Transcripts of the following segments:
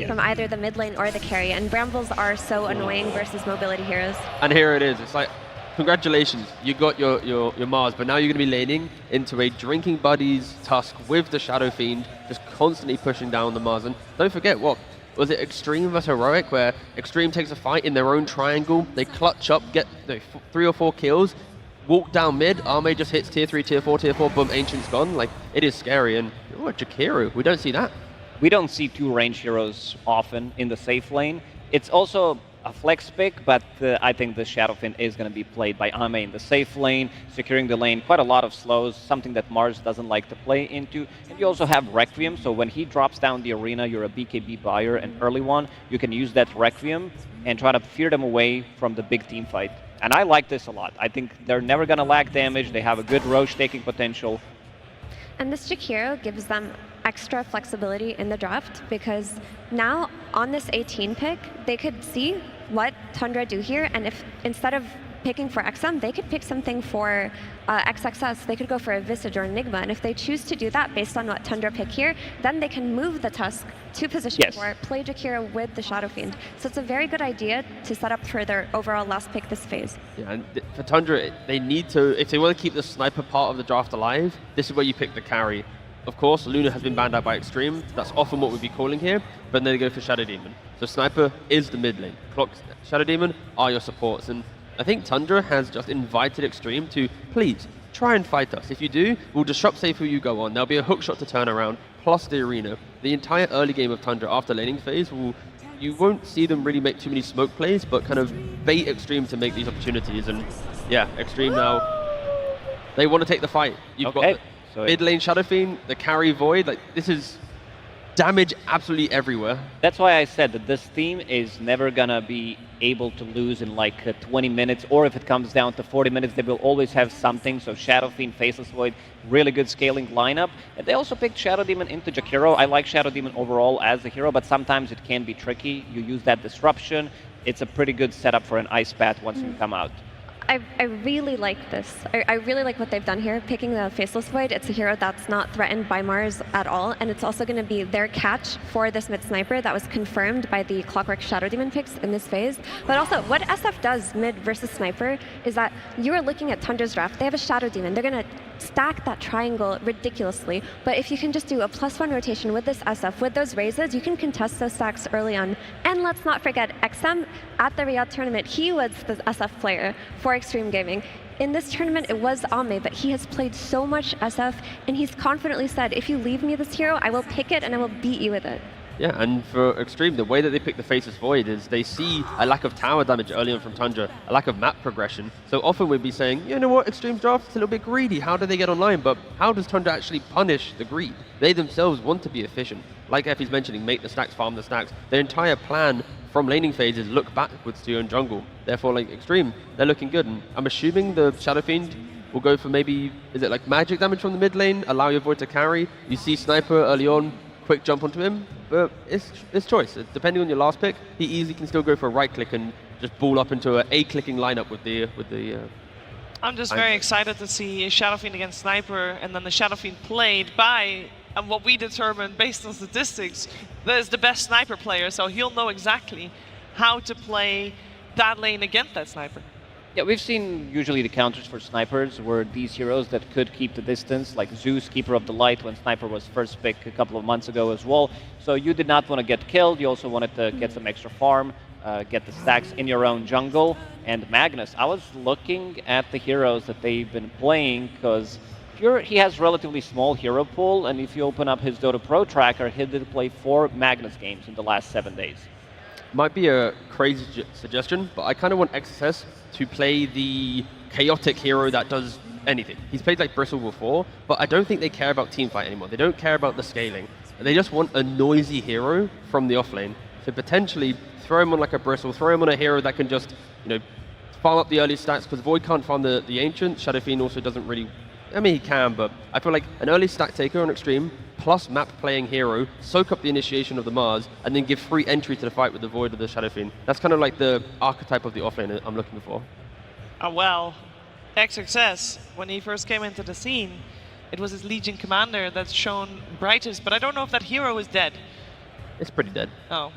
from either the mid lane or the carry, and Brambles are so annoying versus mobility heroes. And here it is. It's like, congratulations, you got your Mars, but now you're going to be laning into a Drinking Buddies Tusk with the Shadow Fiend, just constantly pushing down the Mars. And don't forget, what was it, Xtreme versus Heroic, where Xtreme takes a fight in their own triangle, they clutch up, get 3 or 4 kills, walk down mid, Arme just hits tier 3, tier 4, boom, Ancient's gone. Like, it is scary. And Jakiru, we don't see that. We don't see 2 range heroes often in the safe lane. It's also a flex pick, but I think the Shadow Fiend is going to be played by Ame in the safe lane, securing the lane, quite a lot of slows, something that Mars doesn't like to play into. And you also have Requiem, so when he drops down the arena, you're a BKB buyer, an early one, you can use that Requiem and try to fear them away from the big team fight. And I like this a lot. I think they're never going to lack damage, they have a good Roche taking potential. And this Jakiro gives them extra flexibility in the draft, because now on this 18 pick, they could see what Tundra do here, and if instead of picking for XM, they could pick something for XXS. They could go for a Visage or Enigma, and if they choose to do that based on what Tundra pick here, then they can move the Tusk to position 4, play Jakiro with the Shadow Fiend. So it's a very good idea to set up for their overall last pick this phase. Yeah, and for Tundra, they need to, if they want to keep the sniper part of the draft alive, this is where you pick the carry. Of course, Luna has been banned out by Xtreme. That's often what we'd be calling here, but then they go for Shadow Demon. So Sniper is the mid lane. Clock, Shadow Demon are your supports. And I think Tundra has just invited Xtreme to, please, try and fight us. If you do, we'll disrupt safe who you go on. There'll be a hook shot to turn around, plus the arena. The entire early game of Tundra after laning phase, you won't see them really make too many smoke plays, but kind of bait Xtreme to make these opportunities. And yeah, Xtreme now, they want to take the fight. You've got the mid lane Shadow Fiend, the carry Void, like this is damage absolutely everywhere. That's why I said that this team is never gonna be able to lose in like 20 minutes, or if it comes down to 40 minutes, they will always have something. So Shadow Fiend, Faceless Void, really good scaling lineup. And they also picked Shadow Demon into Jakiro. I like Shadow Demon overall as a hero, but sometimes it can be tricky. You use that disruption. It's a pretty good setup for an Ice Path once you come out. I really like this. I really like what they've done here, picking the Faceless Void. It's a hero that's not threatened by Mars at all, and it's also going to be their catch for this mid sniper that was confirmed by the Clockwork Shadow Demon picks in this phase. But also, what SF does mid versus sniper is that you are looking at Tundra's draft. They have a Shadow Demon. They're going to stack that triangle ridiculously, but if you can just do a +1 rotation with this SF, with those raises, you can contest those stacks early on. And let's not forget, XM at the Riyadh tournament, he was the SF player for Xtreme Gaming. In this tournament, it was Ame, but he has played so much SF, and he's confidently said, if you leave me this hero, I will pick it and I will beat you with it. Yeah, and for Xtreme, the way that they pick the Faceless Void is they see a lack of tower damage early on from Tundra, a lack of map progression. So often we'd be saying, you know what, Xtreme's draft is a little bit greedy. How do they get online? But how does Tundra actually punish the greed? They themselves want to be efficient. Like Effie's mentioning, make the stacks, farm the stacks. Their entire plan from laning phase is look backwards to your own jungle. Therefore, like Xtreme, they're looking good. And I'm assuming the Shadow Fiend will go for maybe, is it like magic damage from the mid lane, allow your Void to carry. You see Sniper early on, quick jump onto him, but it's choice. Depending on your last pick, he easily can still go for a right click and just ball up into a clicking lineup with the. I'm just very excited to see Shadow Fiend against Sniper, and then the Shadow Fiend played by, and what we determined based on statistics, that is the best Sniper player, so he'll know exactly how to play that lane against that Sniper. Yeah, we've seen usually the counters for snipers were these heroes that could keep the distance, like Zeus, Keeper of the Light, when Sniper was first picked a couple of months ago as well. So you did not want to get killed, you also wanted to get some extra farm, get the stacks in your own jungle. And Magnus, I was looking at the heroes that they've been playing, because he has relatively small hero pool, and if you open up his Dota Pro tracker, he did play 4 Magnus games in the last 7 days. Might be a crazy suggestion, but I kind of want XSS to play the chaotic hero that does anything. He's played like Bristle before, but I don't think they care about teamfight anymore. They don't care about the scaling. They just want a noisy hero from the offlane. So potentially throw him on like a Bristle, throw him on a hero that can just, farm up the early stacks, because Void can't farm the Ancient. Shadow Fiend also doesn't really, I mean he can, but I feel like an early stack taker on Xtreme, plus map playing hero, soak up the initiation of the Mars, and then give free entry to the fight with the Void of the Shadow Fiend. That's kind of like the archetype of the offlane I'm looking for. Well, XXS, when he first came into the scene, it was his Legion commander that's shown brightest, but I don't know if that hero is dead. It's pretty dead. Oh,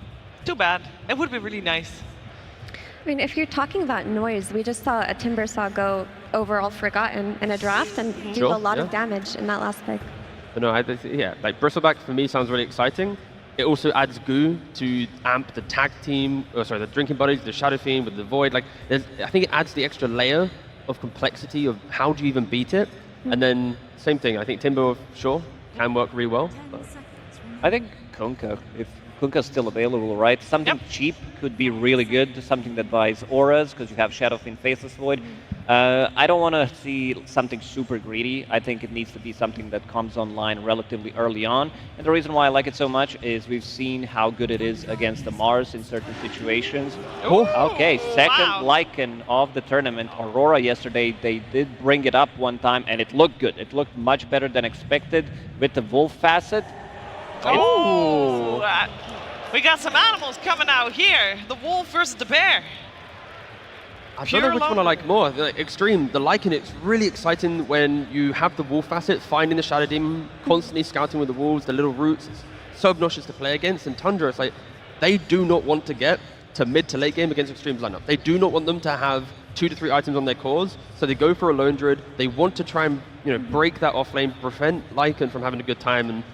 too bad. It would be really nice. I mean, if you're talking about noise, we just saw a Timber Saw go overall forgotten in a draft and do Sure, a lot of yeah. damage in that last pick. But no, yeah, like Bristleback for me sounds really exciting. It also adds goo to amp the tag team, the Drinking Buddies, the Shadow Fiend with the Void. Like, I think it adds the extra layer of complexity of how do you even beat it. And then same thing, I think Timber, sure, can work really well. But I think Kunkka, if Kunkka's still available, right? Something cheap could be really good, something that buys auras, because you have Shadow Fiend, Faceless Void. I don't want to see something super greedy. I think it needs to be something that comes online relatively early on. And the reason why I like it so much is we've seen how good it is against the Mars in certain situations. Ooh, Okay, second wow. Lycan of the tournament. Aurora yesterday, they did bring it up one time, and it looked good. It looked much better than expected with the Wolf facet. Oh, we got some animals coming out here. The wolf versus the bear. I don't Pure know which one I lone. like more. Like, Xtreme, the Lycan, it's really exciting when you have the Wolf facet, finding the Shadow Demon, constantly scouting with the wolves, the little roots. It's so obnoxious to play against. And Tundra, it's like, they do not want to get to mid to late game against Xtreme's lineup. They do not want them to have 2 to 3 items on their cores, so they go for a Lone Druid. They want to try and break that off lane, prevent Lycan from having a good time. And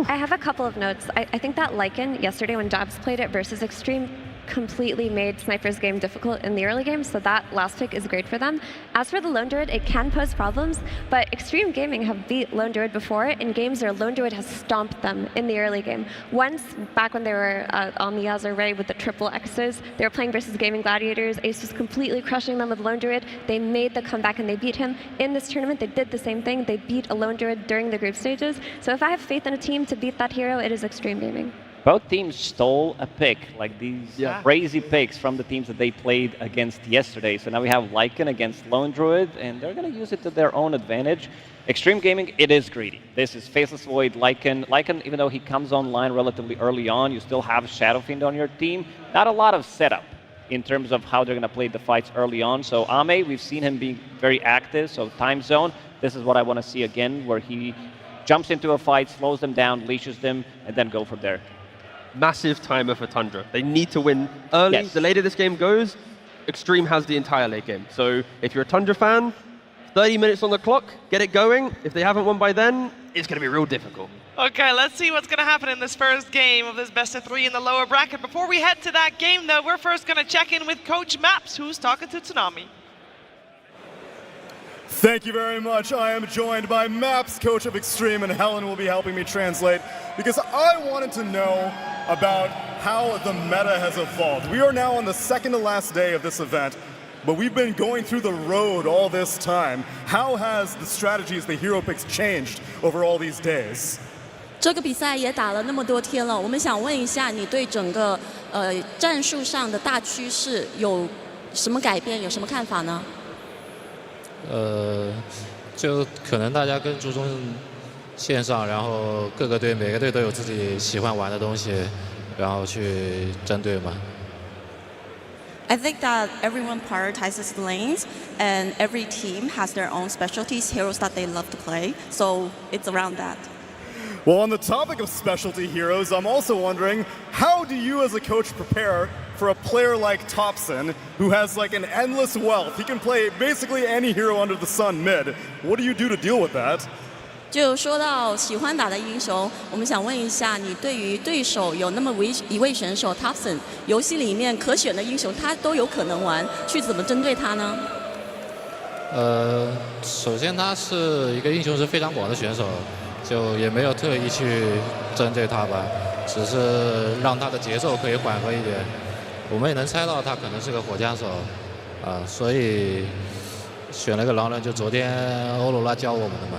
I have a couple of notes. I think that Lycan yesterday when Jabs played it versus Xtreme completely made Sniper's game difficult in the early game, so that last pick is great for them. As for the Lone Druid, it can pose problems, but Xtreme Gaming have beat Lone Druid before in games where Lone Druid has stomped them in the early game. Once, back when they were on the Yaz array with the triple X's, they were playing versus Gaming Gladiators. Ace was completely crushing them with Lone Druid. They made the comeback and they beat him. In this tournament, they did the same thing. They beat a Lone Druid during the group stages. So if I have faith in a team to beat that hero, it is Xtreme Gaming. Both teams stole a pick, like these crazy picks from the teams that they played against yesterday. So now we have Lycan against Lone Druid, and they're going to use it to their own advantage. Xtreme Gaming, it is greedy. This is Faceless Void, Lycan. Lycan, even though he comes online relatively early on, you still have Shadow Fiend on your team. Not a lot of setup in terms of how they're going to play the fights early on. So Ame, we've seen him being very active, so time zone. This is what I want to see again, where he jumps into a fight, slows them down, leashes them, and then go from there. massive timer for Tundra. They need to win early. Yes. The later this game goes, Xtreme has the entire late game. So if you're a Tundra fan, 30 minutes on the clock, get it going. If they haven't won by then, it's going to be real difficult. Okay, let's see what's going to happen in this first game of this best of 3 in the lower bracket. Before we head to that game, though, we're first going to check in with Coach Maps, who's talking to Tsunami. Thank you very much. I am joined by Maps, coach of Xtreme, and Helen will be helping me translate because I wanted to know about how the meta has evolved. We are now on the second to last day of this event, but we've been going through the road all this time. How has the strategies, the hero picks changed over all these days? 这个比赛也打了那么多天了，我们想问一下，你对整个战术上的大趋势有什么改变？有什么看法呢？就可能大家更注重线上，然后各个队每个队都有自己喜欢玩的东西，然后去针对嘛。I think that everyone prioritizes lanes, and every team has their own specialties, heroes that they love to play. So it's around that. Well, on the topic of specialty heroes, I'm also wondering, how do you as a coach prepare for a player like Thompson, who has like an endless wealth? He can play basically any hero under the sun mid. What do you do to deal with that? 就说到喜欢打的英雄，我们想问一下，你对于对手有那么一位选手 Thompson， 游戏里面可选的英雄他都有可能玩，去怎么针对他呢？首先他是一个英雄是非常广的选手，就也没有特意去针对他吧，只是让他的节奏可以缓和一点。我们也能猜到他可能是个火枪手，所以选了个狼人，就昨天欧罗拉教我们的嘛。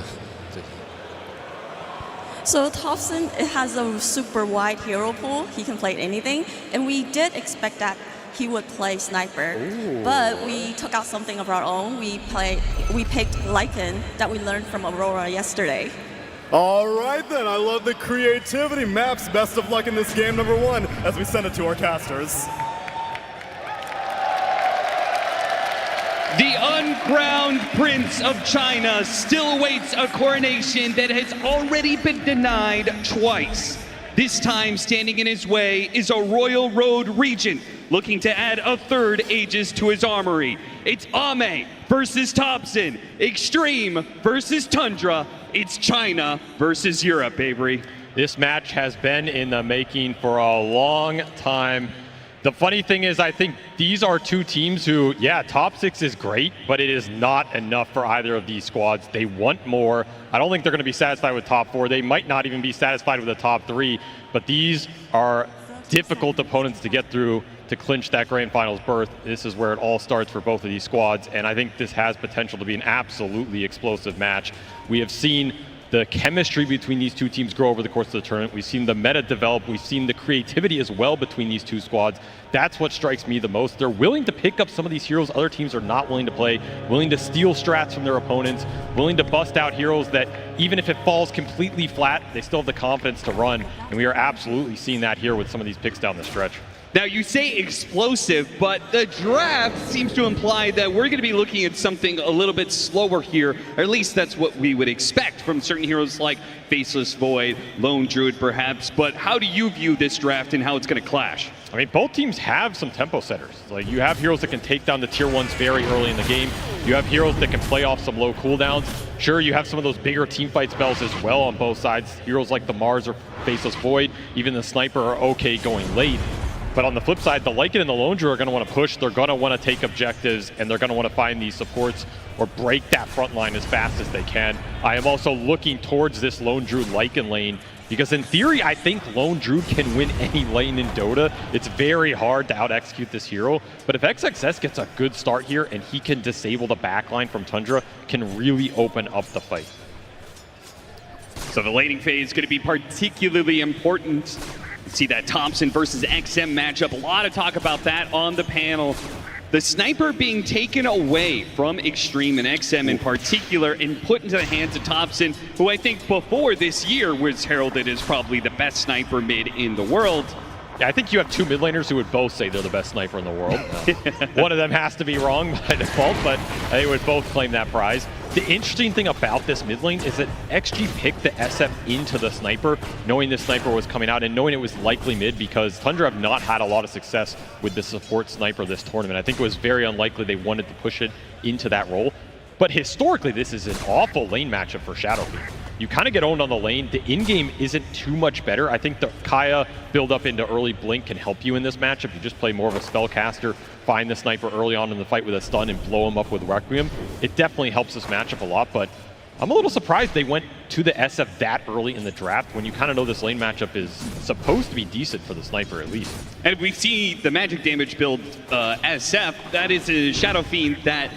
So Thompson has a super wide hero pool. He can play anything, and we did expect that he would play sniper. Ooh. But we took out something of our own. We picked Lycan that we learned from Aurora yesterday. All right then, I love the creativity. Maps, best of luck in this game number 1 as we send it to our casters. The uncrowned Prince of China still awaits a coronation that has already been denied twice. This time, standing in his way is a Royal Road Regent, looking to add a third Aegis to his armory. It's Ame versus Thompson, Xtreme versus Tundra. It's China versus Europe, Avery. This match has been in the making for a long time. The funny thing is, I think these are two teams who, yeah, top 6 is great, but it is not enough for either of these squads. They want more. I don't think they're going to be satisfied with top 4. They might not even be satisfied with the top 3, but these are difficult opponents to get through to clinch that grand finals berth. This is where it all starts for both of these squads, and I think this has potential to be an absolutely explosive match. We have seen the chemistry between these two teams grow over the course of the tournament. We've seen the meta develop. We've seen the creativity as well between these two squads. That's what strikes me the most. They're willing to pick up some of these heroes other teams are not willing to play, willing to steal strats from their opponents, willing to bust out heroes that even if it falls completely flat, they still have the confidence to run. And we are absolutely seeing that here with some of these picks down the stretch. Now, you say explosive, but the draft seems to imply that we're going to be looking at something a little bit slower here, or at least that's what we would expect from certain heroes like Faceless Void, Lone Druid perhaps, but how do you view this draft and how it's going to clash? I mean, both teams have some tempo setters. Like, you have heroes that can take down the tier 1s very early in the game. You have heroes that can play off some low cooldowns. Sure, you have some of those bigger teamfight spells as well on both sides. Heroes like the Mars or Faceless Void, even the Sniper are okay going late. But on the flip side, the Lycan and the Lone Druid are going to want to push, they're going to want to take objectives, and they're going to want to find these supports or break that front line as fast as they can. I am also looking towards this Lone Druid Lycan lane, because in theory, I think Lone Druid can win any lane in Dota. It's very hard to out-execute this hero, but if XXS gets a good start here and he can disable the backline from Tundra, can really open up the fight. So the laning phase is going to be particularly important. See that Thompson versus XM matchup. A lot of talk about that on the panel. The Sniper being taken away from Xtreme and XM in particular and put into the hands of Thompson, who I think before this year was heralded as probably the best Sniper mid in the world. Yeah, I think you have two mid laners who would both say they're the best sniper in the world. One of them has to be wrong by default, but they would both claim that prize. The interesting thing about this mid lane is that XG picked the SF into the Sniper, knowing the Sniper was coming out and knowing it was likely mid, because Tundra have not had a lot of success with the support Sniper this tournament. I think it was very unlikely they wanted to push it into that role. But historically, this is an awful lane matchup for Shadowfiend. You kind of get owned on the lane. The in-game isn't too much better. I think the Kaya build up into early Blink can help you in this matchup. You just play more of a spellcaster, find the Sniper early on in the fight with a stun and blow him up with Requiem. It definitely helps this matchup a lot, but I'm a little surprised they went to the SF that early in the draft when you kind of know this lane matchup is supposed to be decent for the Sniper at least. And we see the magic damage build SF. That is a Shadowfiend that,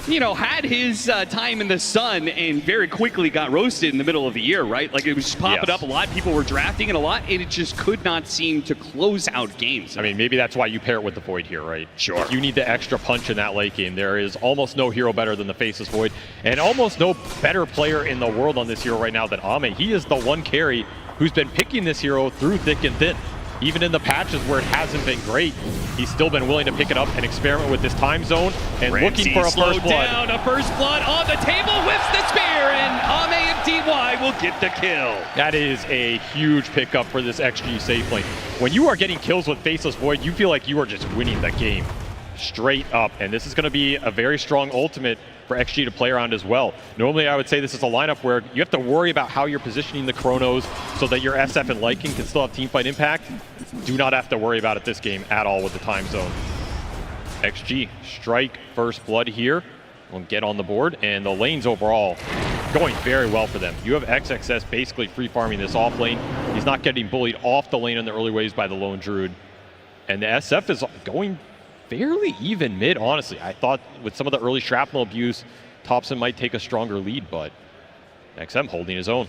you know, had his time in the sun and very quickly got roasted in the middle of the year, right? Like, it was just popping up a lot. People were drafting it a lot, and it just could not seem to close out games. I mean, maybe that's why you pair it with the Void here, right? Sure. If you need the extra punch in that late game. There is almost no hero better than the Faceless Void, and almost no better player in the world on this hero right now than Ame. He is the one carry who's been picking this hero through thick and thin. Even in the patches where it hasn't been great, he's still been willing to pick it up and experiment with this time zone and looking for a first blood. Down, a first blood on the table, whips the spear, and Ame and DY will get the kill. That is a huge pickup for this XG safe lane. When you are getting kills with Faceless Void, you feel like you are just winning the game straight up, and this is going to be a very strong ultimate for XG to play around as well. Normally, I would say this is a lineup where you have to worry about how you're positioning the Chronos so that your SF and Lycan can still have teamfight impact. Do not have to worry about it this game at all with the time zone. XG strike first blood here. We'll get on the board, and the lanes overall going very well for them. You have XXS basically free farming this off lane. He's not getting bullied off the lane in the early waves by the Lone Druid. And the SF is going fairly even mid, honestly. I thought with some of the early shrapnel abuse, Thompson might take a stronger lead, but XM holding his own.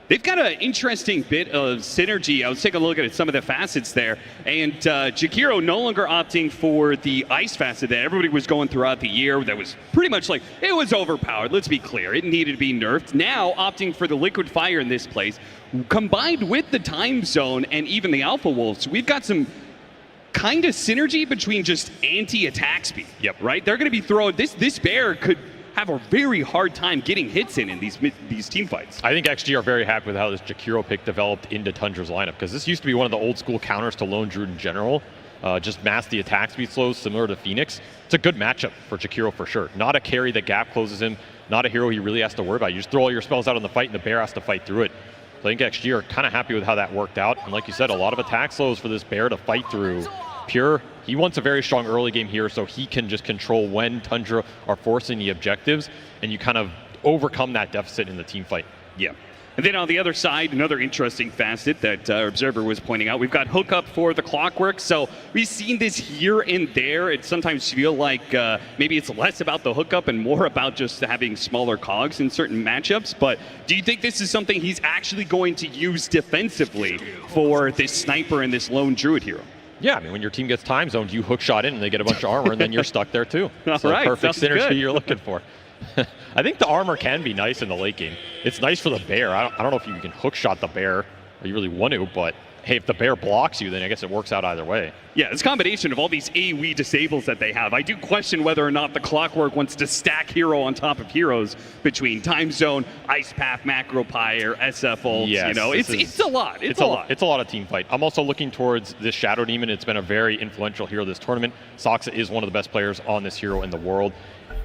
They've got an interesting bit of synergy. I was taking a look at some of the facets there, and Jakiro no longer opting for the ice facet that everybody was going throughout the year. That was pretty much like, it was overpowered, let's be clear. It needed to be nerfed. Now opting for the liquid fire in this place, combined with the time zone and even the Alpha Wolves, we've got some kind of synergy between just anti-attack speed. Yep. Right? They're going to be throwing this bear could have a very hard time getting hits in these team fights. I think XG are very happy with how this Jakiro pick developed into Tundra's lineup, because this used to be one of the old school counters to Lone Druid in general. Just mask the attack speed slows similar to Phoenix. It's a good matchup for Jakiro for sure. Not a carry that gap closes him, not a hero he really has to worry about. You just throw all your spells out on the fight and the bear has to fight through it. So I think XG are kind of happy with how that worked out. And like you said, a lot of attack slows for this bear to fight through. Pure, he wants a very strong early game here so he can just control when Tundra are forcing the objectives and you kind of overcome that deficit in the team fight. Yeah. And then on the other side, another interesting facet that our observer was pointing out, we've got hookup for the Clockwork. So we've seen this here and there. It sometimes feel like maybe it's less about the hookup and more about just having smaller cogs in certain matchups. But do you think this is something he's actually going to use defensively for this sniper and this lone druid hero? Yeah, I mean, when your team gets time zoned, you hook shot in and they get a bunch of armor and then you're stuck there too. So right, perfect synergy good. you're looking for. I think the armor can be nice in the late game. It's nice for the bear. I don't know if you can hook shot the bear or you really want to, but hey, if the bear blocks you, then I guess it works out either way. Yeah, this combination of all these AoE disables that they have, I do question whether or not the Clockwork wants to stack hero on top of heroes between Time Zone, Ice Path, Macro Pyre, SF ults. Yes, you know, it's a lot. It's a lot. It's a lot of team fight. I'm also looking towards this Shadow Demon. It's been a very influential hero this tournament. Soxa is one of the best players on this hero in the world.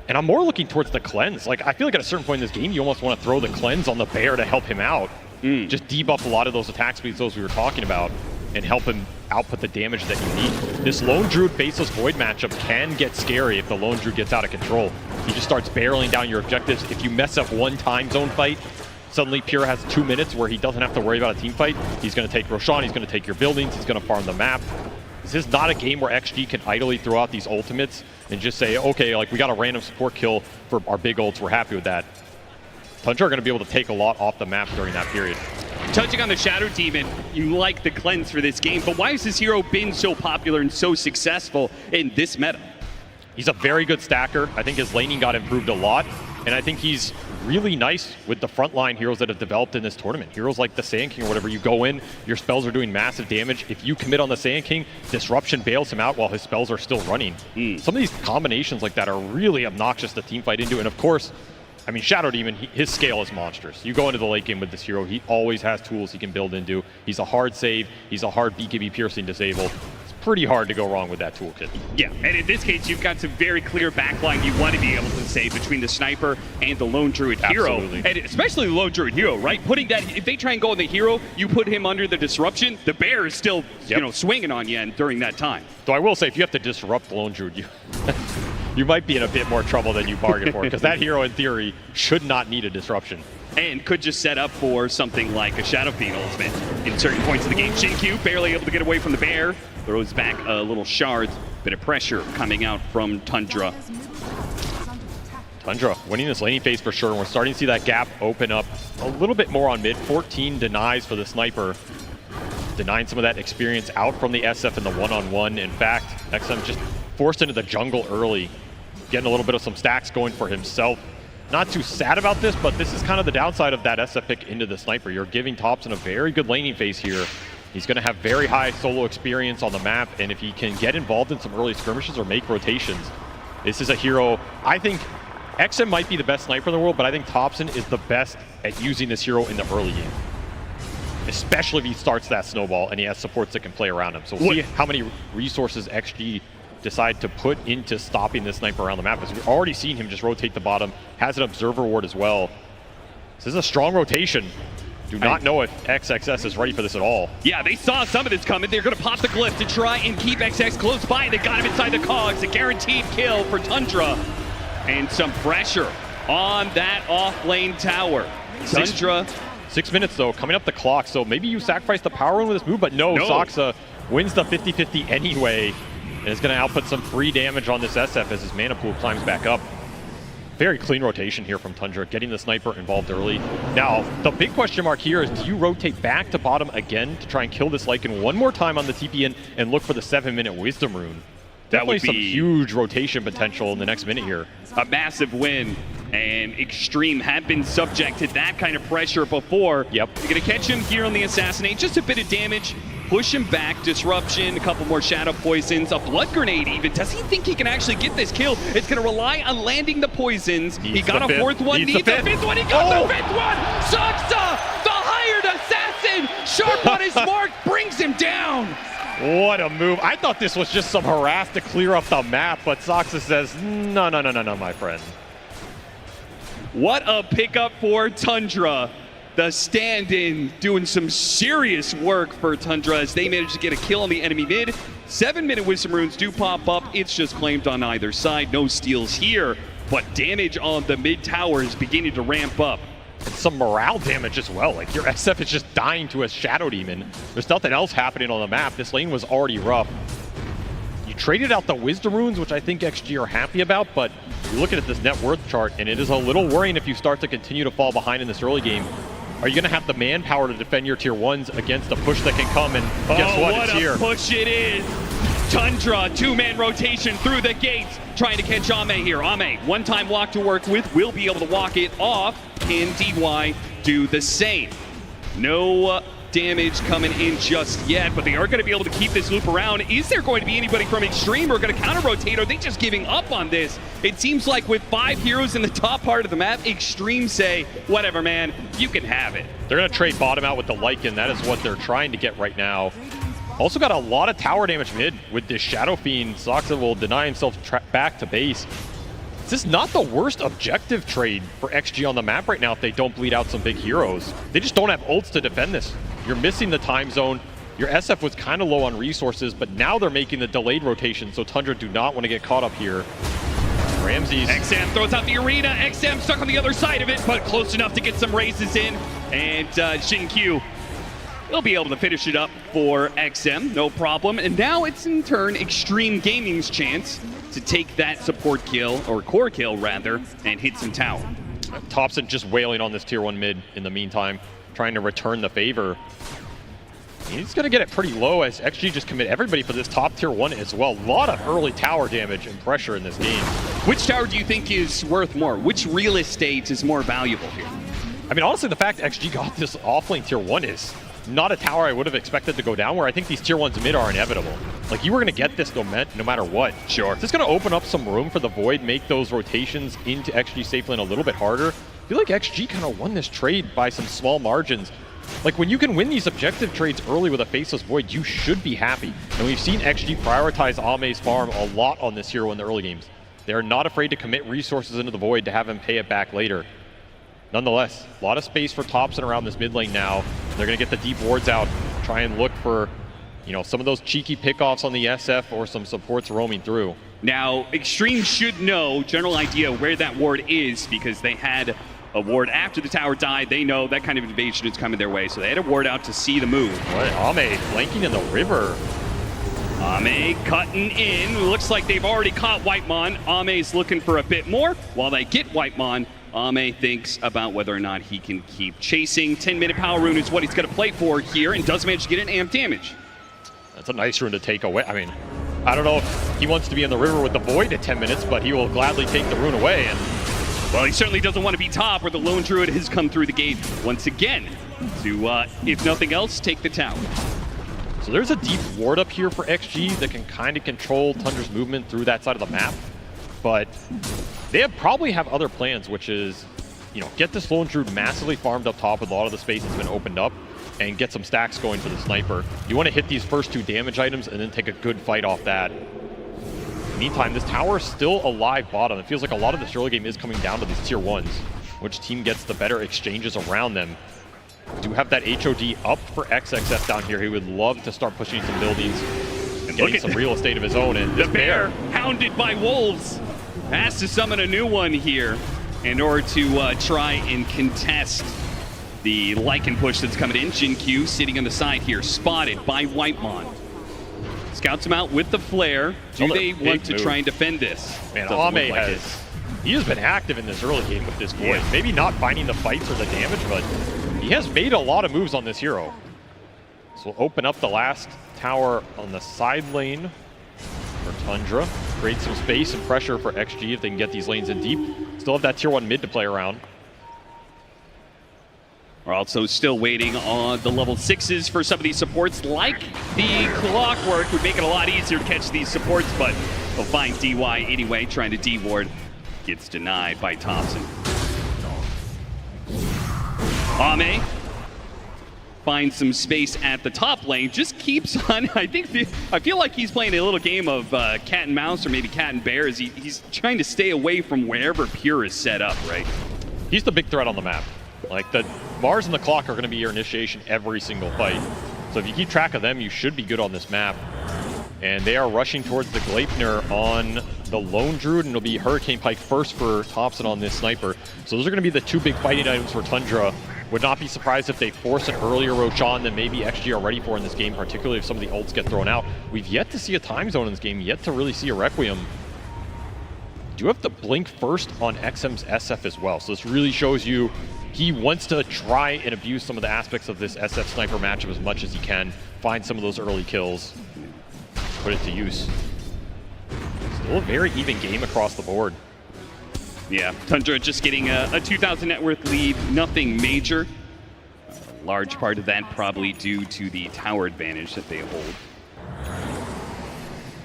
And I'm more looking towards the cleanse. Like, I feel like at a certain point in this game, you almost want to throw the cleanse on the bear to help him out. Just debuff a lot of those attack speeds, those we were talking about, and help him output the damage that you need. This Lone Druid Faceless Void matchup can get scary if the Lone Druid gets out of control. He just starts barreling down your objectives. If you mess up one time zone fight, suddenly Pure has 2 minutes where he doesn't have to worry about a team fight. He's going to take Roshan, he's going to take your buildings, he's going to farm the map. This is not a game where XG can idly throw out these ultimates and just say, okay, like we got a random support kill for our big ults, we're happy with that. Tundra are going to be able to take a lot off the map during that period. Touching on the Shadow Demon, you like the cleanse for this game, but why has this hero been so popular and so successful in this meta? He's a very good stacker. I think his laning got improved a lot, and I think he's really nice with the frontline heroes that have developed in this tournament. Heroes like the Sand King or whatever, you go in, your spells are doing massive damage. If you commit on the Sand King, Disruption bails him out while his spells are still running. Some of these combinations like that are really obnoxious to teamfight into, and of course, I mean, Shadow Demon, his scale is monstrous. You go into the late game with this hero, he always has tools he can build into. He's a hard save, he's a hard BKB piercing disable. It's pretty hard to go wrong with that toolkit. Yeah, and in this case, you've got some very clear backline you want to be able to save between the sniper and the Lone Druid hero. Absolutely. And especially the Lone Druid hero, right? Putting that, if they try and go on the hero, you put him under the disruption, the bear is still, you know, swinging on you during that time. Though I will say, if you have to disrupt the Lone Druid, you might be in a bit more trouble than you bargained for, because that hero, in theory, should not need a disruption. And could just set up for something like a Shadow Fiend ultimate in certain points of the game. Shinkyu barely able to get away from the bear, throws back a little shard, bit of pressure coming out from Tundra. Tundra winning this laning phase for sure, and we're starting to see that gap open up a little bit more on mid. 14 denies for the sniper, denying some of that experience out from the SF in the one-on-one. In fact, XM just forced into the jungle early, getting a little bit of some stacks going for himself. Not too sad about this, but this is kind of the downside of that SF pick into the sniper. You're giving Thompson a very good laning phase here. He's going to have very high solo experience on the map, and if he can get involved in some early skirmishes or make rotations, this is a hero. I think XM might be the best sniper in the world, but I think Thompson is the best at using this hero in the early game, especially if he starts that snowball and he has supports that can play around him. So we'll see how many resources XG decide to put into stopping this sniper around the map. As we've already seen him just rotate the bottom, has an observer ward as well. This is a strong rotation. Do not know if XXS is ready for this at all. Yeah, they saw some of this coming. They're going to pop the glyph to try and keep XX close by. They got him inside the cogs. A guaranteed kill for Tundra. And some pressure on that off-lane tower. Tundra. 6 minutes, though, coming up the clock. So maybe you sacrifice the power rune with this move, but no. Soxa wins the 50-50 anyway. And is going to output some free damage on this SF as his mana pool climbs back up. Very clean rotation here from Tundra, getting the sniper involved early. Now, the big question mark here is, do you rotate back to bottom again to try and kill this Lycan one more time on the TPN and look for the 7-minute Wisdom Rune? That would be some huge rotation potential in the next minute here. A massive win, and Xtreme had been subject to that kind of pressure before. Yep. You're going to catch him here on the Assassinate, just a bit of damage. push him back. Disruption, a couple more Shadow Poisons, a Blood Grenade even. Does he think he can actually get this kill? It's going to rely on landing the poisons. He got a fourth one, needs a fifth one. He got the fifth one! Saksa, the hired assassin, sharp on his mark, brings him down. What a move. I thought this was just some harass to clear up the map, but Saksa says, no, my friend. What a pickup for Tundra. The stand-in doing some serious work for Tundra as they manage to get a kill on the enemy mid. 7-minute Wisdom Runes do pop up. It's just claimed on either side. No steals here, but damage on the mid tower is beginning to ramp up. And some morale damage as well. Like, your SF is just dying to a Shadow Demon. There's nothing else happening on the map. This lane was already rough. You traded out the Wisdom Runes, which I think XG are happy about, but you're looking at this net worth chart, and it is a little worrying if you start to continue to fall behind in this early game. Are you going to have the manpower to defend your tier 1s against a push that can come, and guess what? It's here. What a push it is. Tundra, 2-man rotation through the gates, trying to catch Ame here. Ame, one-time walk to work with, will be able to walk it off. Can DY do the same? No damage coming in just yet, but they are going to be able to keep this loop around. Is there going to be anybody from Xtreme who are going to counter-rotate? Are they just giving up on this? It seems like with 5 heroes in the top part of the map, Xtreme say, whatever, man, you can have it. They're going to trade bottom out with the Lycan. That is what they're trying to get right now. Also got a lot of tower damage mid with this Shadow Fiend. Saksa will deny himself back to base. This is not the worst objective trade for XG on the map right now if they don't bleed out some big heroes. They just don't have ults to defend this. You're missing the time zone. Your SF was kind of low on resources, but now they're making the delayed rotation, so Tundra do not want to get caught up here. Ramses. XM throws out the arena. XM stuck on the other side of it, but close enough to get some raises in. And Q will be able to finish it up for XM, no problem. And now it's in turn Xtreme Gaming's chance to take that support kill, or core kill rather, and hit some tower. Thompson just wailing on this tier 1 mid in the meantime, trying to return the favor. He's going to get it pretty low as XG just commit everybody for this top tier 1 as well. A lot of early tower damage and pressure in this game. Which tower do you think is worth more? Which real estate is more valuable here? I mean, honestly, the fact XG got this offlane tier 1 is not a tower I would have expected to go down, where I think these tier 1s mid are inevitable. Like, you were going to get this no matter what. Sure. This is going to open up some room for the Void, make those rotations into XG safe lane a little bit harder. I feel like XG kind of won this trade by some small margins. Like, when you can win these objective trades early with a Faceless Void, you should be happy. And we've seen XG prioritize Ame's farm a lot on this hero in the early games. They're not afraid to commit resources into the Void to have him pay it back later. Nonetheless, a lot of space for Thompson around this mid lane now. They're going to get the deep wards out, try and look for, you know, some of those cheeky pickoffs on the SF or some supports roaming through. Now, Xtreme should know, general idea where that ward is, because they had a ward after the tower died. They know that kind of invasion is coming their way, so they had a ward out to see the move. What? Ame flanking in the river. Ame cutting in. Looks like they've already caught Whitemon. Ame's looking for a bit more. While they get Whitemon, Ame thinks about whether or not he can keep chasing. 10-minute power rune is what he's going to play for here, and does manage to get an amp damage. That's a nice rune to take away. I mean, I don't know if he wants to be in the river with the Void at 10 minutes, but he will gladly take the rune away. And well, he certainly doesn't want to be top, where the Lone Druid has come through the gate once again to, if nothing else, take the tower. So there's a deep ward up here for XG that can kind of control Tundra's movement through that side of the map. But they probably have other plans, which is, you know, get this Lone Druid massively farmed up top with a lot of the space that's been opened up, and get some stacks going for the sniper. You want to hit these first 2 damage items and then take a good fight off that. Meantime, this tower is still alive bottom. It feels like a lot of this early game is coming down to these tier 1s. Which team gets the better exchanges around them. Do have that HOD up for XXF down here. He would love to start pushing some buildings and getting some real estate of his own. And the bear, hounded by wolves, has to summon a new one here in order to try and contest the Lycan push that's coming in. Q sitting on the side here, spotted by Whitemon. Scouts him out with the flare. Do they want to try and defend this? Man, Ame he has been active in this early game with this Void. Yeah. Maybe not finding the fights or the damage, but he has made a lot of moves on this hero. So we'll open up the last tower on the side lane for Tundra. Create some space and pressure for XG if they can get these lanes in deep. Still have that tier 1 mid to play around. We're also still waiting on the level 6s for some of these supports, like the Clockwork would make it a lot easier to catch these supports, but they'll find DY anyway, trying to D-ward. Gets denied by Thompson. Ame finds some space at the top lane, just keeps on, I feel like he's playing a little game of cat and mouse, or maybe cat and bear, as he's trying to stay away from wherever Pure is set up, right? He's the big threat on the map. Like, the Mars and the Clock are going to be your initiation every single fight. So if you keep track of them, you should be good on this map. And they are rushing towards the Gleipnir on the Lone Druid, and it'll be Hurricane Pike first for Thompson on this sniper. So those are going to be the two big fighting items for Tundra. Would not be surprised if they force an earlier Roshan than maybe XG are ready for in this game, particularly if some of the ults get thrown out. We've yet to see a time zone in this game, yet to really see a Requiem. Do have to blink first on XM's SF as well. So this really shows you he wants to try and abuse some of the aspects of this SF sniper matchup as much as he can, find some of those early kills, put it to use. Still a very even game across the board. Yeah, Tundra just getting a 2,000 net worth lead, nothing major. A large part of that probably due to the tower advantage that they hold.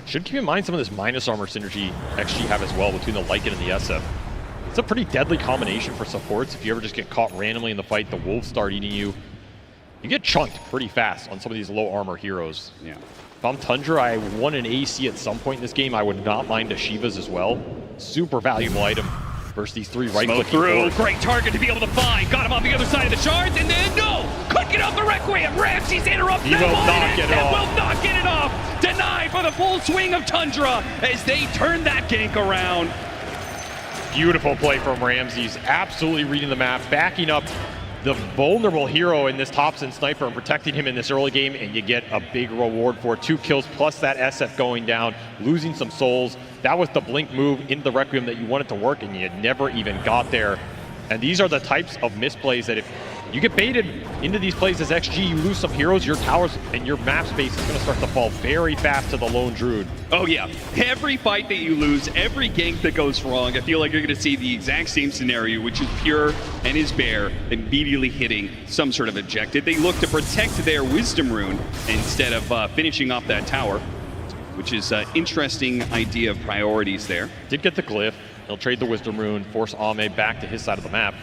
Should keep in mind some of this minus armor synergy XG have as well between the Lycan and the SF. It's a pretty deadly combination for supports. If you ever just get caught randomly in the fight, the wolves start eating you. You get chunked pretty fast on some of these low armor heroes. Yeah. If I'm Tundra, I won an AC at some point in this game. I would not mind a Shivas as well. Super valuable item versus these three right-clicking through. Great target to be able to find. Got him on the other side of the shards, and then no! Couldn't get off the Requiem. Ramsey's interrupt. He will not get it off. Will not get it off. Denied for the full swing of Tundra as they turn that gank around. Beautiful play from Ramses. Absolutely reading the map, backing up the vulnerable hero in this Thompson sniper and protecting him in this early game, and you get a big reward for 2 kills plus that SF going down, losing some souls. That was the blink move into the Requiem that you wanted to work, and you never even got there. And these are the types of misplays that if you get baited into these plays as XG, you lose some heroes, your towers and your map space is going to start to fall very fast to the Lone Druid. Oh yeah, every fight that you lose, every gank that goes wrong, I feel like you're going to see the exact same scenario, which is Pure and his bear immediately hitting some sort of objective. They look to protect their Wisdom Rune instead of finishing off that tower, which is an interesting idea of priorities there. Did get the glyph. He'll trade the Wisdom Rune, force Ame back to his side of the map.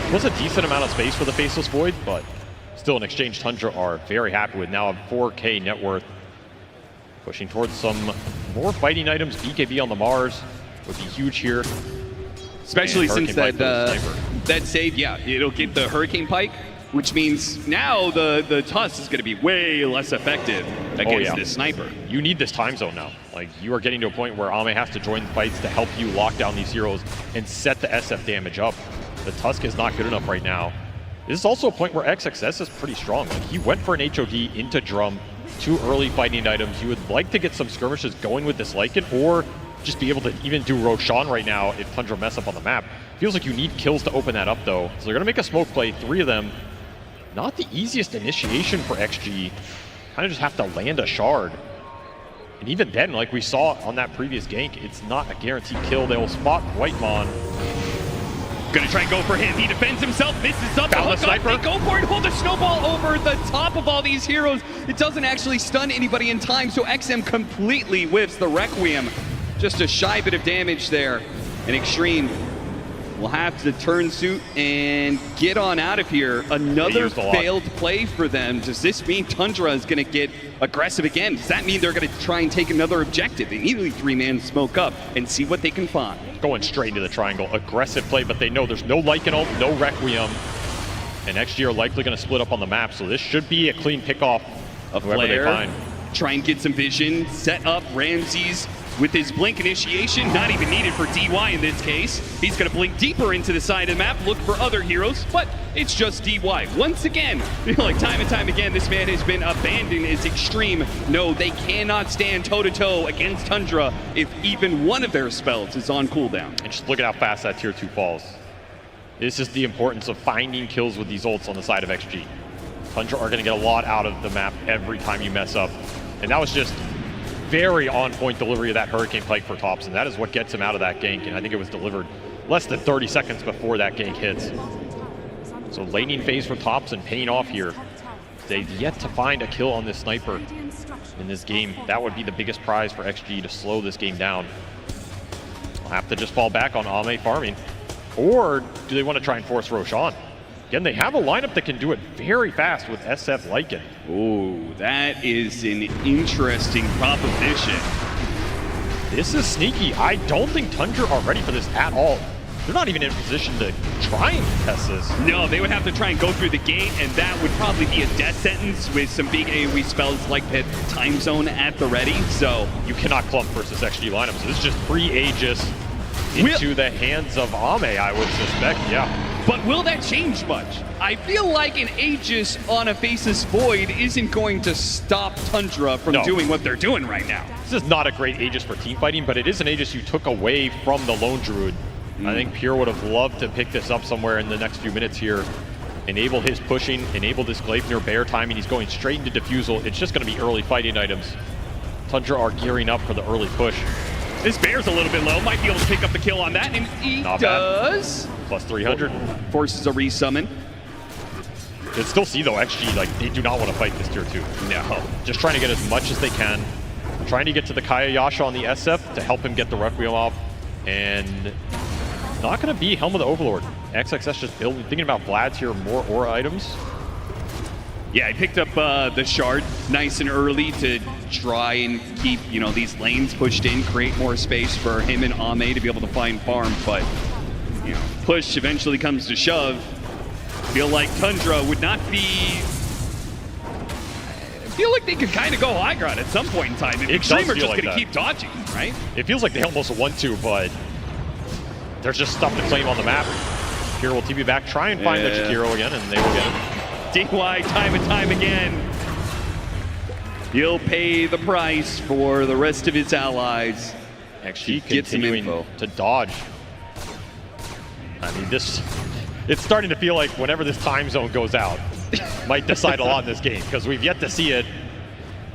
It was a decent amount of space for the Faceless Void, but still an exchange Tundra are very happy with. Now a 4K net worth. Pushing towards some more fighting items. BKB on the Mars would be huge here. Especially since that save, yeah, it'll get the Hurricane Pike, which means now the Tusk is going to be way less effective against this sniper. You need this time zone now. Like, you are getting to a point where Ame has to join the fights to help you lock down these heroes and set the SF damage up. The Tusk is not good enough right now. This is also a point where XXS is pretty strong. Like, he went for an HOD into Drum, 2 early fighting items. You would like to get some skirmishes going with this Lycan, or just be able to even do Roshan right now if Tundra mess up on the map. Feels like you need kills to open that up, though. So they're going to make a smoke play, 3 of them. Not the easiest initiation for XG. Kind of just have to land a shard. And even then, like we saw on that previous gank, it's not a guaranteed kill. They will spot Whitemon. Gonna try and go for him. He defends himself, misses up. Found the sniper. They go for it, hold the snowball over the top of all these heroes. It doesn't actually stun anybody in time, so XM completely whiffs the Requiem. Just a shy bit of damage there. And Xtreme will have to turn suit and get on out of here. Another failed play for them. Does this mean Tundra is going to get aggressive again? Does that mean they're going to try and take another objective? They immediately 3-man smoke up and see what they can find. Going straight into the triangle. Aggressive play, but they know there's no Lycan ult, no Requiem. And XG are likely going to split up on the map, so this should be a clean pickoff of whoever they find. Try and get some vision, set up Ramses with his blink initiation, not even needed for DY in this case. He's gonna blink deeper into the side of the map, look for other heroes, but it's just DY. Once again, like time and time again, this man has been abandoned as Xtreme. No, they cannot stand toe-to-toe against Tundra if even one of their spells is on cooldown. And just look at how fast that tier 2 falls. This is the importance of finding kills with these ults on the side of XG. Tundra are gonna get a lot out of the map every time you mess up. And that was just very on-point delivery of that Hurricane Pike for Thompson. That is what gets him out of that gank, and I think it was delivered less than 30 seconds before that gank hits. So laning phase for Thompson paying off here. They've yet to find a kill on this sniper in this game. That would be the biggest prize for XG to slow this game down. They'll have to just fall back on Ame farming. Or do they want to try and force Roshan? Again, they have a lineup that can do it very fast with SF Lycan. Oh, that is an interesting proposition. This is sneaky. I don't think Tundra are ready for this at all. They're not even in a position to try and test this. No, they would have to try and go through the gate, and that would probably be a death sentence with some big AoE spells like Pit Time Zone at the ready, so... You cannot clump versus XG lineup, so this is just free Aegis into the hands of Ame, I would suspect, yeah. But will that change much? I feel like an Aegis on a Faceless Void isn't going to stop Tundra from doing what they're doing right now. This is not a great Aegis for team fighting, but it is an Aegis you took away from the Lone Druid. I think Pure would have loved to pick this up somewhere in the next few minutes here. Enable his pushing, enable this Gleipnir Bear timing. He's going straight into Diffusal. It's just going to be early fighting items. Tundra are gearing up for the early push. This Bear's a little bit low. Might be able to pick up the kill on that, and he does. Plus 300. Forces a resummon. You can still see, though, XG, like, they do not want to fight this tier 2. No. Just trying to get as much as they can. Trying to get to the Kaya Yasha on the SF to help him get the Requiem off. And not going to be Helm of the Overlord. XXS just building, thinking about Vlad's here, more aura items. Yeah, he picked up the shard nice and early to try and keep, you know, these lanes pushed in, create more space for him and Ame to be able to find farm. But, you know, push eventually comes to shove. Feel like Tundra would not be... I feel like they could kind of go high ground at some point in time. And Xtreme are just going to keep dodging, right? It feels like they almost want to, but there's just stuff to claim on the map. Here will TP back, try and find the Jakiro again, and they will get it. DY time and time again. He'll pay the price for the rest of his allies. Actually, continuing to dodge. I mean, it's starting to feel like whenever this time zone goes out, might decide a lot in this game, because we've yet to see it.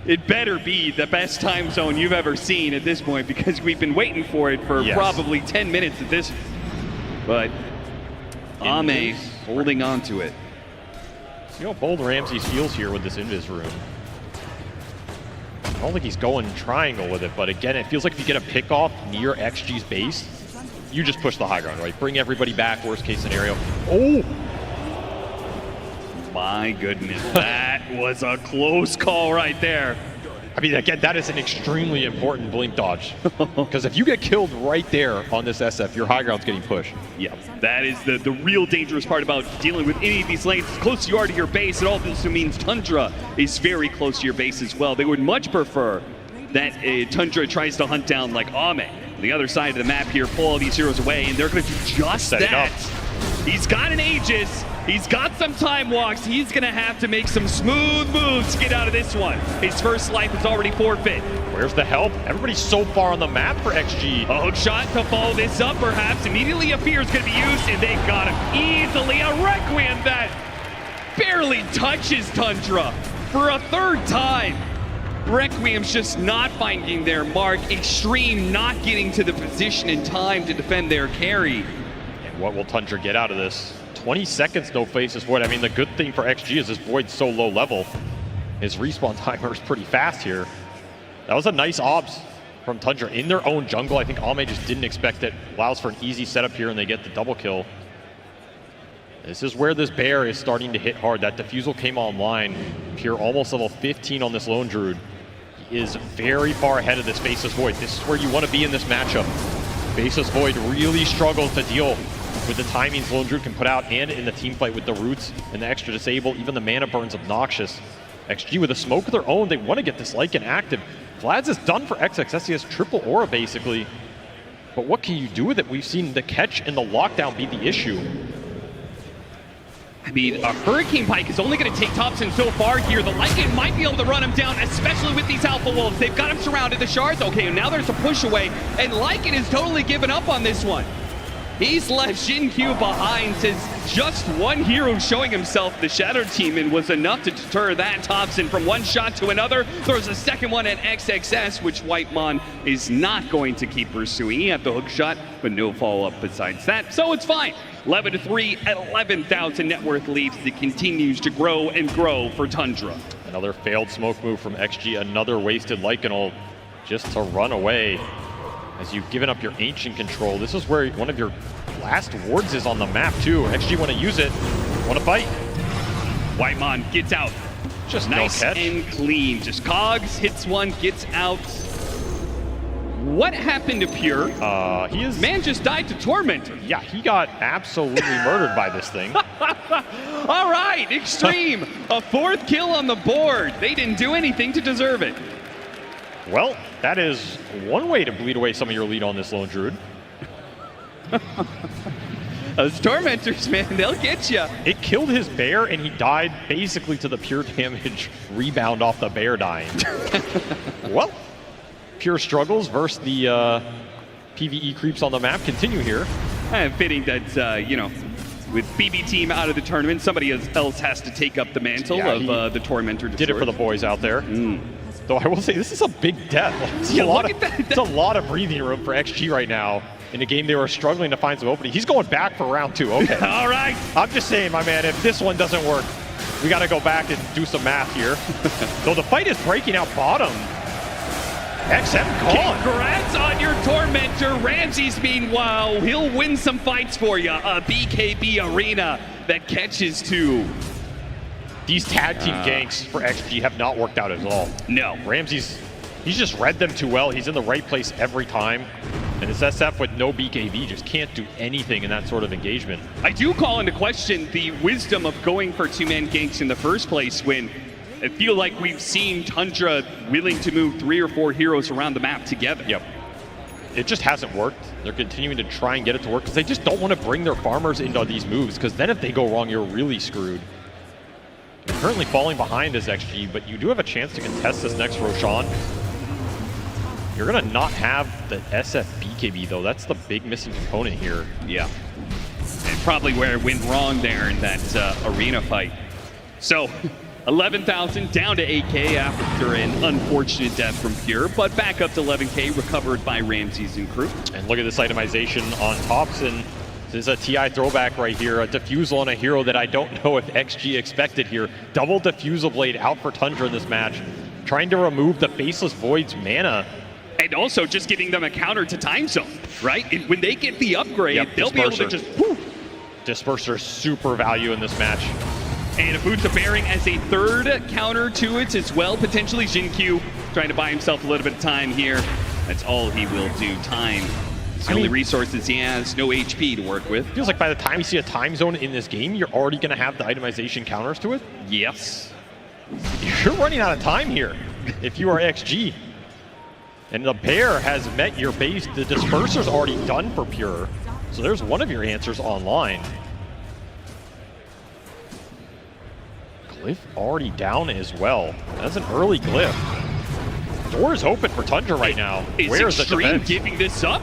It better be the best time zone you've ever seen at this point, because we've been waiting for it for probably 10 minutes at this. But Ame holding on to it. See how bold Ramses feels here with this Invis room. I don't think he's going triangle with it, but again, it feels like if you get a pick off near XG's base, you just push the high ground, right? Bring everybody back, worst case scenario. Oh! My goodness, that was a close call right there. I mean, again, that is an extremely important blink dodge. Because if you get killed right there on this SF, your high ground's getting pushed. Yeah, that is the real dangerous part about dealing with any of these lanes. As close as you are to your base, it also means Tundra is very close to your base as well. They would much prefer that Tundra tries to hunt down like Ame. On the other side of the map here, pull all these heroes away, and they're going to do just that. He's got an Aegis. He's got some time walks. He's going to have to make some smooth moves to get out of this one. His first life is already forfeit. Where's the help? Everybody's so far on the map for XG. A hook shot to follow this up, perhaps. Immediately a fear is going to be used, and they got him easily. A Requiem that barely touches Tundra for a third time. Requiem's just not finding their mark. Xtreme not getting to the position in time to defend their carry. And what will Tundra get out of this? 20 seconds, no Faceless Void. I mean, the good thing for XG is this Void's so low level. His respawn timer is pretty fast here. That was a nice obs from Tundra in their own jungle. I think Ame just didn't expect it. Allows for an easy setup here, and they get the double kill. This is where this Bear is starting to hit hard. That Diffusal came online. Pure almost level 15 on this Lone Druid. He is very far ahead of this Faceless Void. This is where you want to be in this matchup. Faceless Void really struggles to deal with the timings Lone Druid can put out, and in the team fight with the roots and the extra disable. Even the mana burn's obnoxious. XG with a smoke of their own, they want to get this Lycan active. Vlad's is done for XXS. He has triple aura basically. But what can you do with it? We've seen the catch and the lockdown be the issue. I mean, a Hurricane Pike is only going to take Thompson so far here. The Lycan might be able to run him down, especially with these Alpha Wolves. They've got him surrounded. The shards, okay, now there's a push away, and Lycan is totally given up on this one. He's left Xin-Q behind, says just one hero showing himself, the Shadow Demon, was enough to deter that Thompson from one shot to another. Throws a second one at XXS, which Whitemon is not going to keep pursuing. He had the hook shot, but no follow-up besides that, so it's fine. 11-3 at 11,000 net worth leads that continues to grow and grow for Tundra. Another failed smoke move from XG, another wasted Lycanol just to run away. As you've given up your Ancient control, this is where one of your last wards is on the map too. XG want to use it, want to fight. Whitemon gets out. Just nice no catch. And clean. Just Cogs, hits one, gets out. What happened to Pure? Man just died to Tormentor. Yeah, he got absolutely murdered by this thing. All right, Xtreme, a 4th kill on the board. They didn't do anything to deserve it. Well, that is one way to bleed away some of your lead on this Lone Druid. Those Tormentors, man, they'll get you. It killed his bear, and he died basically to the pure damage rebound off the bear dying. Well, Pure struggles versus the PvE creeps on the map continue here. And fitting that, you know, with BB Team out of the tournament, somebody else has to take up the mantle of the Tormentor. Did it for the boys out there. Though I will say, this is a big death. It's a lot of breathing room for XG right now. In a game they were struggling to find some opening. He's going back for round 2. Okay. All right. I'm just saying, my man, if this one doesn't work, we got to go back and do some math here. Though the fight is breaking out bottom. XM gone. Congrats on your Tormentor. Ramses, meanwhile, he'll win some fights for you. A BKB arena that catches 2. These tag team ganks for XG have not worked out at all. No. Ramses, he's just read them too well. He's in the right place every time. And his SF with no BKB just can't do anything in that sort of engagement. I do call into question the wisdom of going for 2-man ganks in the first place when I feel like we've seen Tundra willing to move 3 or 4 heroes around the map together. Yep. It just hasn't worked. They're continuing to try and get it to work because they just don't want to bring their farmers into these moves, because then if they go wrong, you're really screwed. You're currently falling behind as XG, but you do have a chance to contest this next Roshan. You're going to not have the SF BKB, though. That's the big missing component here. Yeah. And probably where it went wrong there in that arena fight. So, 11,000 down to 8K after an unfortunate death from Pure, but back up to 11K, recovered by Ramses and crew. And look at this itemization on Thompson. This is a TI throwback right here, a Diffusal on a hero that I don't know if XG expected here. Double Diffusal Blade out for Tundra in this match, trying to remove the Faceless Void's mana. And also just giving them a counter to Time Zone, right? And when they get the upgrade, they'll be able to just whoo. Disperser, super value in this match. And a Boots of Bearing as a 3rd counter to it as well. Potentially Xin-Q trying to buy himself a little bit of time here. That's all he will do. Time. It's the only resources he has, no HP to work with. Feels like by the time you see a Time Zone in this game, you're already going to have the itemization counters to it. Yes. You're running out of time here if you are XG. And the bear has met your base. The Disperser's already done for Pure. So there's one of your answers online. Glyph already down as well. That's an early Glyph. Door is open for Tundra right now. Where's the Xtreme giving this up?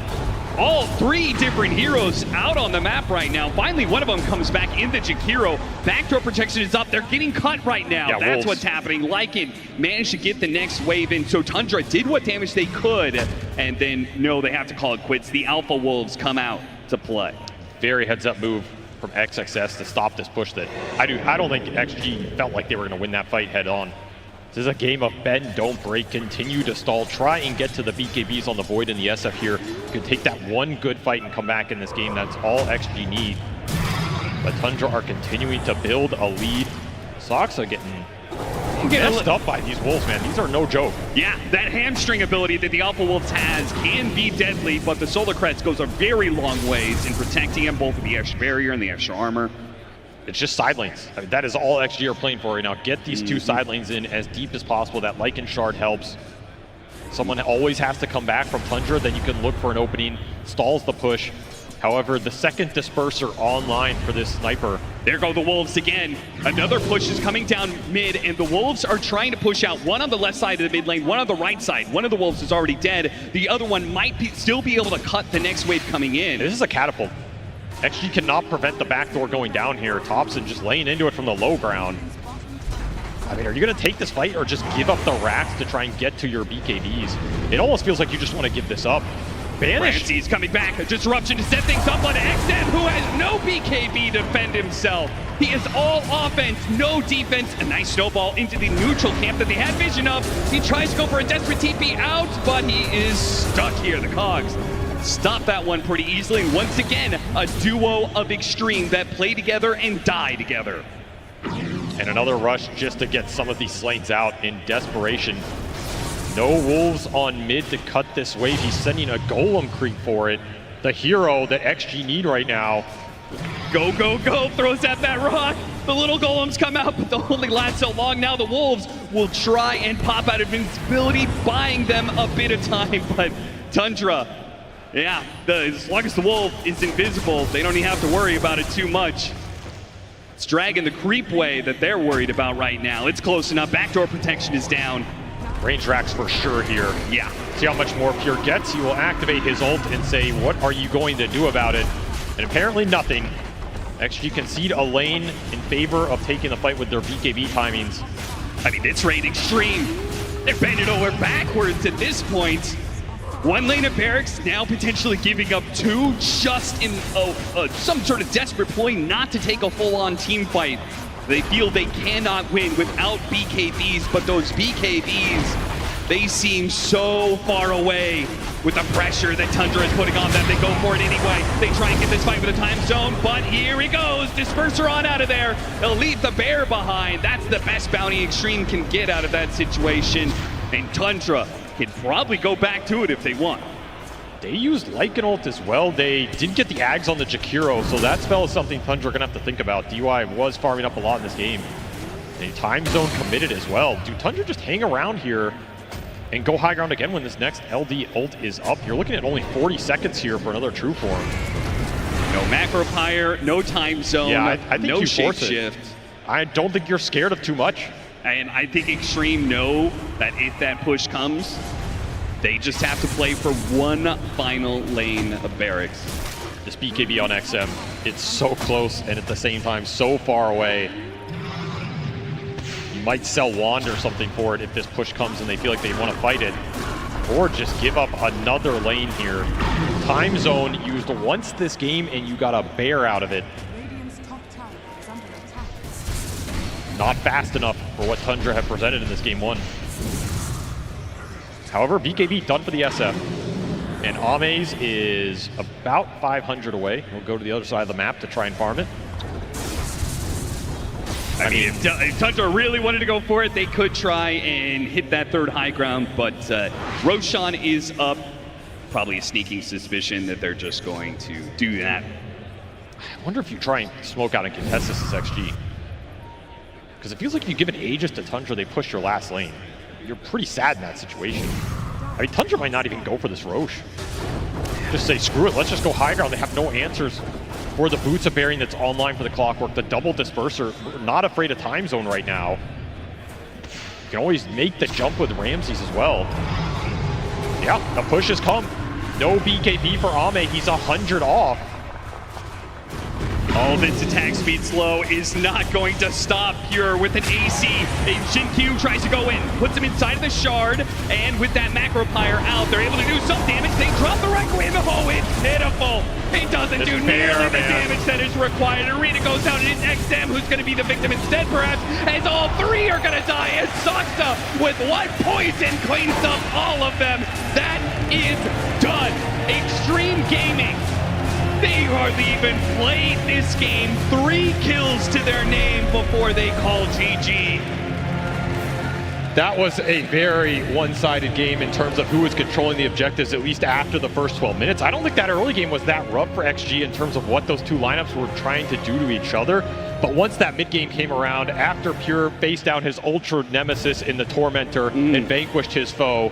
All 3 different heroes out on the map right now. Finally, one of them comes back into Jakiro. Backdoor protection is up. They're getting cut right now. Yeah, that's what's happening. Lycan managed to get the next wave in. So Tundra did what damage they could. And then, no, they have to call it quits. The Alpha Wolves come out to play. Very heads-up move from XXS to stop this push that I don't think XG felt like they were going to win that fight head-on. This is a game of bend, don't break, continue to stall, try and get to the BKBs on the Void and the SF here. You can take that one good fight and come back in this game. That's all XG need. But Tundra are continuing to build a lead. Soxa getting messed up by these Wolves, man. These are no joke. Yeah, that hamstring ability that the Alpha Wolves has can be deadly, but the Solar Crest goes a very long ways in protecting him, both with the extra barrier and the extra armor. It's just side lanes. I mean, that is all XG are playing for right now. Get these 2 side lanes in as deep as possible. That Lycan Shard helps. Someone always has to come back from Tundra, then you can look for an opening, stalls the push. However, the second Disperser online for this Sniper. There go the Wolves again. Another push is coming down mid, and the Wolves are trying to push out. One on the left side of the mid lane, one on the right side. One of the Wolves is already dead. The other one might still be able to cut the next wave coming in. This is a catapult. XG cannot prevent the backdoor going down here. Thompson just laying into it from the low ground. I mean, are you going to take this fight or just give up the racks to try and get to your BKBs? It almost feels like you just want to give this up. Banish. Ramsey's coming back. A disruption to set things up on Xtreme, who has no BKB to defend himself. He is all offense, no defense. A nice snowball into the neutral camp that they had vision of. He tries to go for a desperate TP out, but he is stuck here. The Cogs stop that one pretty easily. And once again, a duo of Xtreme that play together and die together. And another rush just to get some of these lanes out in desperation. No Wolves on mid to cut this wave. He's sending a Golem creep for it. The hero that XG need right now. Go, go, go, throws at that rock. The little Golems come out, but they'll only last so long. Now the Wolves will try and pop out invincibility, buying them a bit of time. But Tundra, yeah, as long as the Wolf is invisible, they don't even have to worry about it too much. It's dragging the creep way that they're worried about right now. It's close enough. Backdoor protection is down. Range racks for sure here. Yeah. See how much more Pure gets. He will activate his ult and say, what are you going to do about it? And apparently nothing. XG concede a lane in favor of taking the fight with their BKB timings. I mean, it's raid Xtreme. They're bending over backwards at this point. One lane of barracks, now potentially giving up two, just in some sort of desperate ploy not to take a full-on team fight. They feel they cannot win without BKBs, but those BKBs, they seem so far away with the pressure that Tundra is putting on them. They go for it anyway. They try and get this fight with a time zone, but here he goes. Disperser on out of there. They'll leave the bear behind. That's the best bounty Xtreme can get out of that situation. And Tundra can probably go back to it if they want. They used Lycan ult as well. They didn't get the Ags on the Jakiro, so that spell is something Tundra are going to have to think about. DY was farming up a lot in this game. A time zone committed as well. Do Tundra just hang around here and go high ground again when this next LD ult is up? You're looking at only 40 seconds here for another true form. No macro pyre, no time zone, yeah, I think no you force shift. I don't think you're scared of too much. And I think Xtreme know that if that push comes, they just have to play for one final lane of barracks. This BKB on XM, it's so close and at the same time so far away. You might sell Wand or something for it if this push comes and they feel like they want to fight it. Or just give up another lane here. Time zone used once this game and you got a bear out of it. Not fast enough for what Tundra have presented in this game one. However, BKB done for the SF. And Ames is about 500 away. We'll go to the other side of the map to try and farm it. I mean, if Tundra really wanted to go for it, they could try and hit that third high ground, but Roshan is up. Probably a sneaking suspicion that they're just going to do that. I wonder if you try and smoke out and contest this as XG. Because it feels like if you give an Aegis to Tundra, they push your last lane. You're pretty sad in that situation. I mean, Tundra might not even go for this Roche. Just say, screw it, let's just go high ground. They have no answers for the Boots of Bearing that's online for the Clockwork, the double Disperser. We're not afraid of time zone right now. You can always make the jump with Ramses as well. Yeah, the push has come. No BKB for Ame, he's 100 off. All of its attack speed slow is not going to stop Pure with an AC. Shin-Q tries to go in, puts him inside of the shard, and with that macro pyre out, they're able to do some damage. They drop the right wave. Oh, it's pitiful. He doesn't do nearly the damage that is required. Arena goes down, and it's XM who's going to be the victim instead, perhaps, as all three are going to die, as Saksa with one poison cleans up all of them. That is done. Xtreme Gaming. They hardly even played this game. 3 kills to their name before they call GG. That was a very one-sided game in terms of who was controlling the objectives, at least after the first 12 minutes. I don't think that early game was that rough for XG in terms of what those two lineups were trying to do to each other. But once that mid-game came around, after Pure faced down his Ultra Nemesis in the Tormentor and vanquished his foe,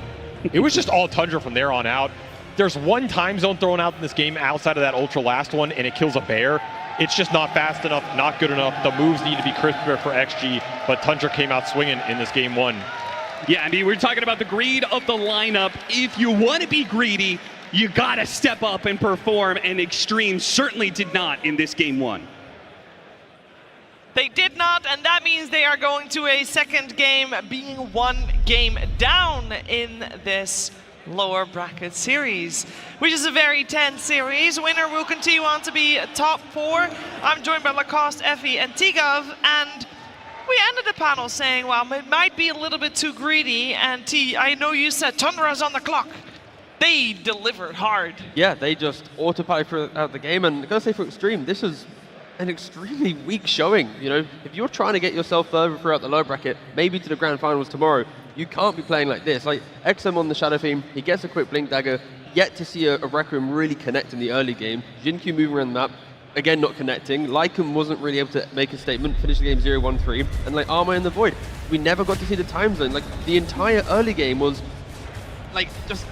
it was just all Tundra from there on out. There's one time zone thrown out in this game outside of that Ultra last one, and it kills a bear. It's just not fast enough, not good enough. The moves need to be crisper for XG, but Tundra came out swinging in this game one. Yeah, I mean, we're talking about the greed of the lineup. If you want to be greedy, you gotta step up and perform, and Xtreme certainly did not in this game one. They did not, and that means they are going to a second game, being 1 game down in this lower bracket series, which is a very tense series. Winner will continue on to be top 4. I'm joined by Lacoste, Effie, and Tigov, and we ended the panel saying, well, it might be a little bit too greedy, and T, I know you said Tundra's on the clock. They delivered hard. Yeah, they just autopilot throughout the game, and I gotta say for Xtreme, this is an extremely weak showing. You know, if you're trying to get yourself further throughout the low bracket, maybe to the grand finals tomorrow, you can't be playing like this. Like XM on the Shadow Theme, he gets a quick blink dagger, yet to see a Requiem really connect in the early game. Jinkyu moving around the map, again not connecting. Lycan wasn't really able to make a statement, finish the game 0-1-3, and like Arma in the Void. We never got to see the time zone. Like the entire early game was like just,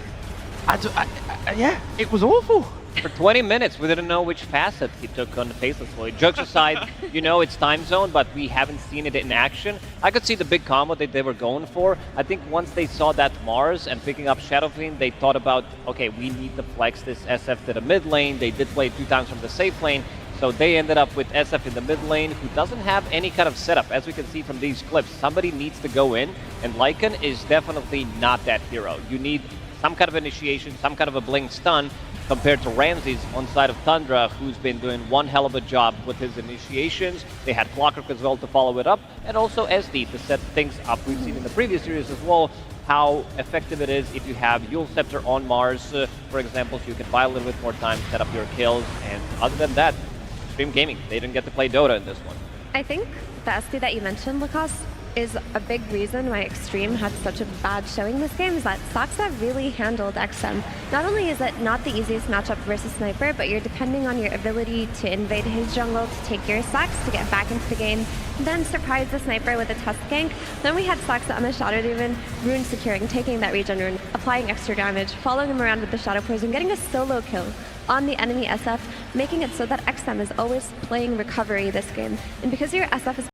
yeah, it was awful. For 20 minutes, we didn't know which facet he took on the Faceless Void. Jokes aside, you know it's time zone, but we haven't seen it in action. I could see the big combo that they were going for. I think once they saw that Mars and picking up Shadow Fiend, they thought about, okay, we need to flex this SF to the mid lane. They did play 2 times from the safe lane, so they ended up with SF in the mid lane, who doesn't have any kind of setup. As we can see from these clips, somebody needs to go in, and Lycan is definitely not that hero. You need some kind of initiation, some kind of a blink stun, compared to Ramses on side of Tundra, who's been doing one hell of a job with his initiations. They had Clockwork as well to follow it up, and also SD to set things up. We've seen in the previous series as well how effective it is if you have Yule Scepter on Mars, for example, so you can buy a little bit more time, set up your kills, and other than that, Xtreme Gaming, they didn't get to play Dota in this one. I think the SD that you mentioned, Lacoste, is a big reason why Xtreme had such a bad showing this game, is that Saksa really handled XM. Not only is it not the easiest matchup versus Sniper, but you're depending on your ability to invade his jungle, to take your stacks, to get back into the game, then surprise the Sniper with a Tusk gank. Then we had Saksa on the Shadow Demon, rune securing, taking that regen rune, applying extra damage, following him around with the Shadow Poison, getting a solo kill on the enemy SF, making it so that XM is always playing recovery this game. And because your SF is